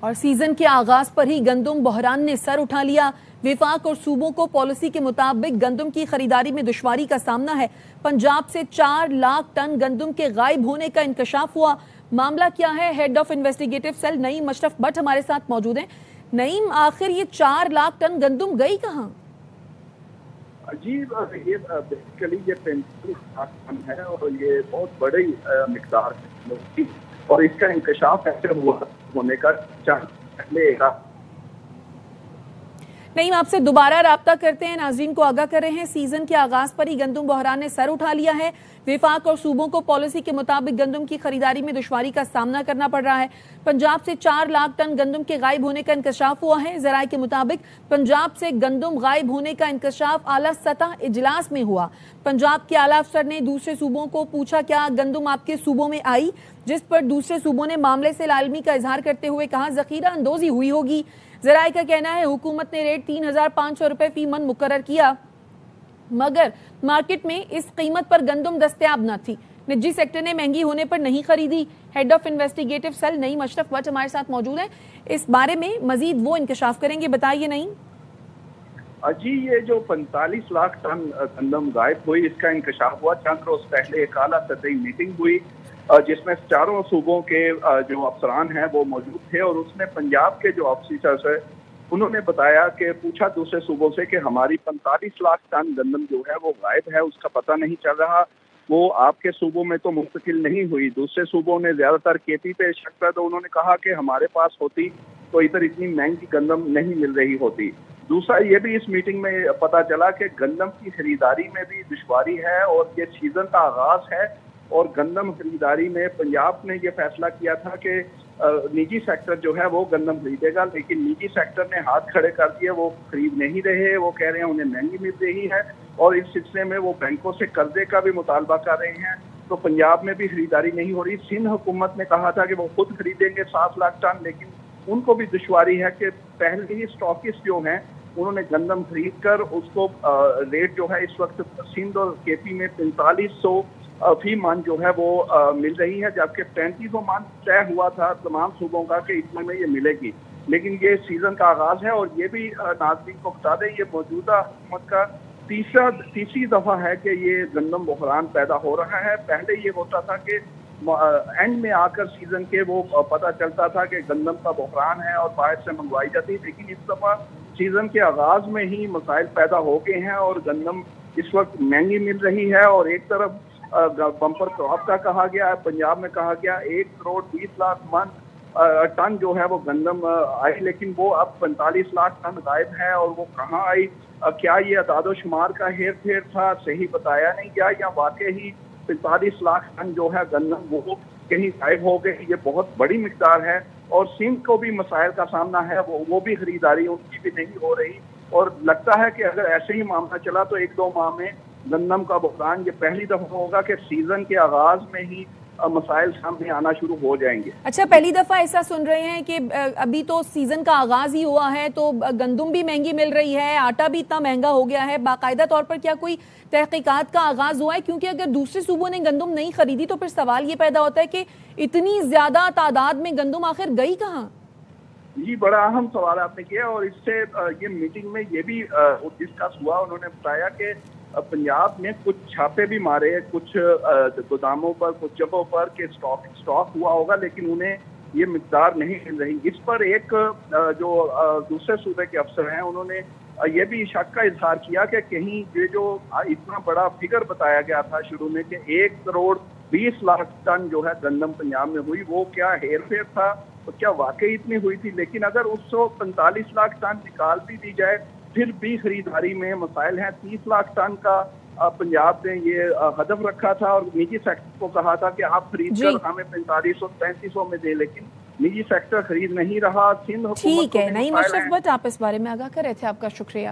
اور سیزن کے آغاز پر ہی گندم بحران نے سر اٹھا لیا۔ وفاق اور صوبوں کو پالیسی کے مطابق گندم کی خریداری میں دشواری کا سامنا ہے۔ پنجاب سے 4 لاکھ ٹن گندم کے غائب ہونے کا انکشاف ہوا۔ معاملہ کیا ہے؟ Head of investigative cell Naeem Ashraf Butt ہمارے ساتھ موجود ہیں۔ نعیم، آخر یہ 4 لاکھ ٹن گندم گئی کہاں؟ جی، یہ بیسیکلی یہ 35 لاکھ ٹن ہے اور یہ بہت بڑی مقدار ہے اور اس کا انکشاف ایسے ہونے کا چانس پہلے گا۔ نعیم، آپ سے دوبارہ رابطہ کرتے ہیں، ناظرین کو آگاہ کر رہے ہیں سیزن کے آغاز پر ہی گندم بحران نے سر اٹھا لیا ہے۔ وفاق اور صوبوں کو پالیسی کے مطابق گندم کی خریداری میں دشواری کا سامنا کرنا پڑ رہا ہے۔ پنجاب سے 4 لاکھ ٹن گندم کے غائب ہونے کا انکشاف ہوا ہے۔ ذرائع کے مطابق پنجاب سے گندم غائب ہونے کا انکشاف اعلیٰ سطح اجلاس میں ہوا۔ پنجاب کے اعلیٰ افسر نے دوسرے صوبوں کو پوچھا کیا گندم آپ کے صوبوں میں آئی، جس پر دوسرے صوبوں نے معاملے سے لاعلمی کا اظہار کرتے ہوئے کہا ذخیرہ اندوزی ہوئی ہوگی۔ ذرائع کا کہنا ہے حکومت نے ریٹ 3500 روپے فی من مقرر کیا، مگر مارکیٹ میں اس قیمت پر گندم دستیاب نہ تھی۔ نجی سیکٹر نے مہنگی ہونے پر نہیں خریدی۔ Head of investigative cell Naeem Ashraf Butt ہمارے ساتھ موجود ہیں، اس بارے میں مزید وہ انکشاف کریں گے۔ بتائیے نعیم۔ جی، یہ جو 45 لاکھ ٹن گندم غائب ہوئی، اس کا انکشاف ہوا چند روز پہلے ایک اعلیٰ سطحی میٹنگ ہوئی جس میں چاروں صوبوں کے جو افسران ہیں وہ موجود تھے، اور اس میں پنجاب کے جو آفیسرز ہیں انہوں نے بتایا کہ پوچھا دوسرے صوبوں سے کہ ہماری 45 لاکھ ٹن گندم جو ہے وہ غائب ہے، اس کا پتہ نہیں چل رہا، وہ آپ کے صوبوں میں تو منتقل نہیں ہوئی۔ دوسرے صوبوں نے زیادہ تر کے پی پہ شک کر، تو انہوں نے کہا کہ ہمارے پاس ہوتی تو ادھر اتنی مہنگی گندم نہیں مل رہی ہوتی۔ دوسرا یہ بھی اس میٹنگ میں پتہ چلا کہ گندم کی خریداری میں بھی دشواری ہے، اور یہ سیزن کا آغاز ہے اور گندم خریداری میں پنجاب نے یہ فیصلہ کیا تھا کہ نجی سیکٹر جو ہے وہ گندم خریدے گا، لیکن نجی سیکٹر نے ہاتھ کھڑے کر دیے، وہ خرید نہیں رہے، وہ کہہ رہے ہیں انہیں مہنگی مل رہی ہے، اور اس سلسلے میں وہ بینکوں سے قرضے کا بھی مطالبہ کر رہے ہیں، تو پنجاب میں بھی خریداری نہیں ہو رہی۔ سندھ حکومت نے کہا تھا کہ وہ خود خریدیں گے 7 لاکھ ٹن، لیکن ان کو بھی دشواری ہے کہ پہلے ہی اسٹاکسٹ جو ہیں انہوں نے گندم خرید کر اس کو ریٹ جو ہے اس وقت سندھ اور کے پی میں 4500 فی من جو ہے وہ مل رہی ہے، جبکہ 3500 من طے ہوا تھا تمام صوبوں کا کہ اتنے میں یہ ملے گی، لیکن یہ سیزن کا آغاز ہے، اور یہ بھی ناظرین کو بتا دیں یہ موجودہ حکومت کا تیسری دفعہ ہے کہ یہ گندم بحران پیدا ہو رہا ہے۔ پہلے یہ ہوتا تھا کہ اینڈ میں آ کر سیزن کے وہ پتہ چلتا تھا کہ گندم کا بحران ہے اور باہر سے منگوائی جاتی، لیکن اس دفعہ سیزن کے آغاز میں ہی مسائل پیدا ہو گئے ہیں اور گندم اس وقت مہنگی مل رہی ہے، اور ایک طرف بمپر کراپ کا کہا گیا ہے، پنجاب میں کہا گیا 1 کروڑ 20 لاکھ ٹن جو ہے وہ گندم آئی، لیکن وہ اب 45 لاکھ ٹن غائب ہے، اور وہ کہاں آئی؟ کیا یہ اعداد و شمار کا ہیر پھیر تھا، صحیح بتایا نہیں گیا، یا واقعی 45 لاکھ ٹن جو ہے گندم وہ کہیں غائب ہو گئی؟ یہ بہت بڑی مقدار ہے، اور سندھ کو بھی مسائل کا سامنا ہے، وہ بھی خریداری ان کی بھی نہیں ہو رہی، اور لگتا ہے کہ اگر ایسے ہی معاملہ چلا تو 1-2 ماہ میں گندم کا بحران یہ پہلی دفعہ ہوگا کہ سیزن کے آغاز میں ہی مسائل سامنے آنا شروع ہو جائیں گے۔ اچھا، پہلی دفعہ ایسا سن رہے ہیں کہ ابھی تو سیزن کا آغاز ہی ہوا ہے تو گندم بھی مہنگی مل رہی ہے، آٹا بھی اتنا مہنگا ہو گیا ہے، باقاعدہ طور پر کیا کوئی تحقیقات کا آغاز ہوا ہے؟ کیونکہ اگر دوسرے صوبوں نے گندم نہیں خریدی تو پھر سوال یہ پیدا ہوتا ہے کہ اتنی زیادہ تعداد میں گندم آخر گئی کہاں؟ جی، بڑا اہم سوال آپ نے کیا، اور اس سے یہ میٹنگ میں یہ بھی ڈسکس ہوا۔ انہوں نے بتایا کہ پنجاب نے کچھ چھاپے بھی مارے کچھ گوداموں پر، کچھ جگہوں پر کہ اسٹاک ہوا ہوگا، لیکن انہیں یہ مقدار نہیں مل رہی۔ اس پر ایک جو دوسرے صوبے کے افسر ہیں انہوں نے یہ بھی شک کا اظہار کیا کہ کہیں یہ جو اتنا بڑا فگر بتایا گیا تھا شروع میں کہ 1 کروڑ 20 لاکھ ٹن جو ہے گندم پنجاب میں ہوئی، وہ کیا ہیر پھیر تھا، تو کیا واقعی اتنی ہوئی تھی؟ لیکن اگر اس کو 45 لاکھ ٹن نکال بھی دی جائے پھر بھی خریداری میں مسائل ہیں۔ 30 لاکھ ٹن کا پنجاب نے یہ ہدف رکھا تھا، اور نجی سیکٹر کو کہا تھا کہ آپ خرید کر ہمیں 4500-3500 میں دے، لیکن نجی سیکٹر خرید نہیں رہا۔ سندھ حکومت ٹھیک ہے، نعیم اشرف بٹ آپ اس بارے میں آگاہ کر رہے تھے، آپ کا شکریہ۔